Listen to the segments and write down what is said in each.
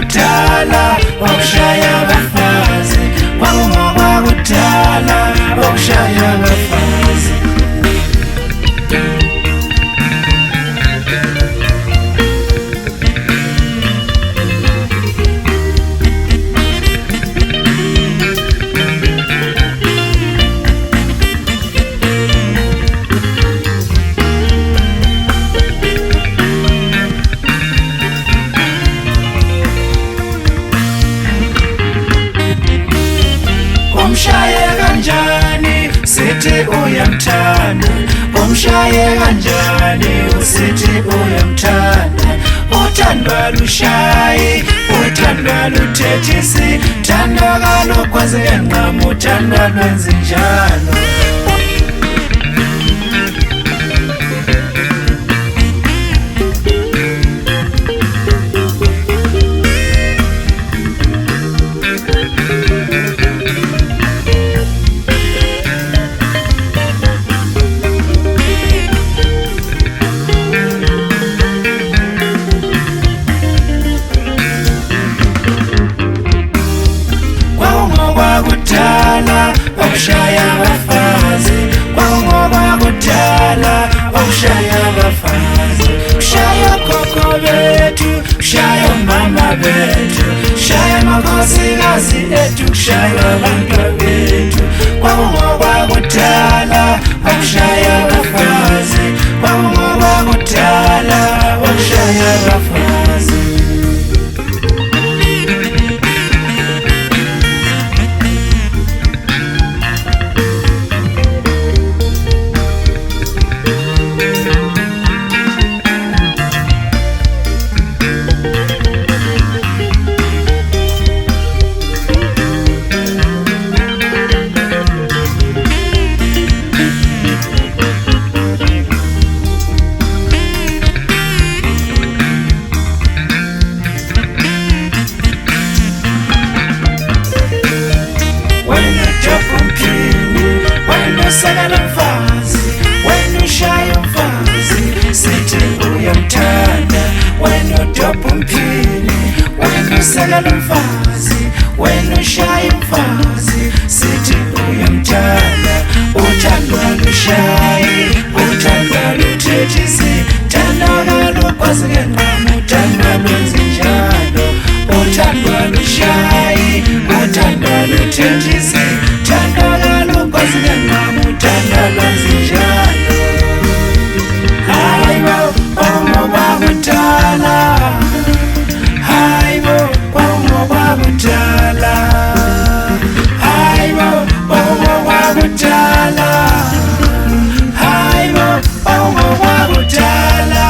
kwakutala okushaya abafazi kwakumo kwakutala okushaya abafazi umshaye kanjani sithi uyamthanda umshaye kanjani usithi uyamthanda uthandwa lushayi uthandwa luthethisi thandwa kalokwazi enqamu uthandwa lwenza njalo kwakutala okushaya abafazi kwakumo kwakutala okushaya abafazi kushaya gogo bethu kushaya mama bethu kushaya amakhosikazi ethu kushaya abantwabethu kwakumo kwakutala okushaya abafazi kwakumo kwakutala okushaya abafazi Sakala mfazi wenu ushaya mfazi sithi uyamthanda wenu dopa mpini wenu sakala mfazi wenu ushaya mfazi sithi uyamthanda uthandwa lushayi uthandwa luthethisi thandwa kalokwazi enqamu uthandwa lwenza njalo uthandwa lushayi uthandwa luthethisi thandwa kalokwazi enqamu uthandwa lwenza njalo hayibo kwakumo kwakutala hayibo kwakumo kwakutala hayibo kwakumo kwakutala hayibo kwakumo kwakutala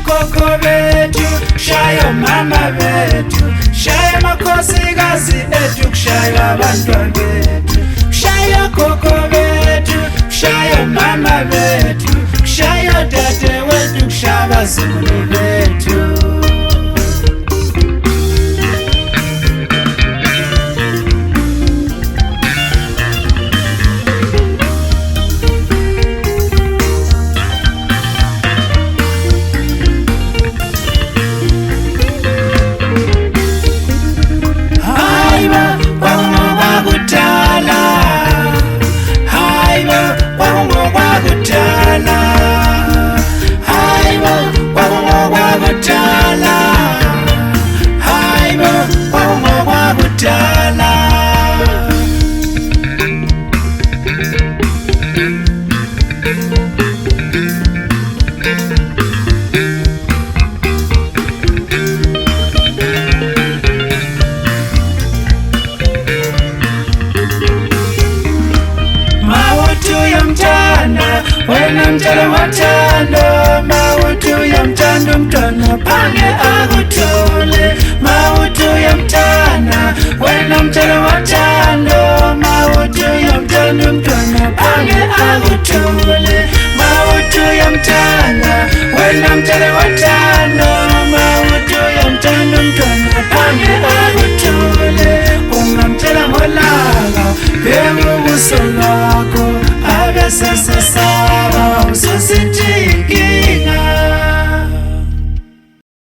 gogo bethu kushaya mama bethu kushaya amakhosikazi ethu kushaya abantwabethu kushaya gogo bethu kushaya mama bethu kushaya dade wethu kushaya abazukulu bethu wena mtala watando mautu ya mtando mtana pange agutole mautu ya mtana wena mtala watando lubuso lwako abesesesaba ususi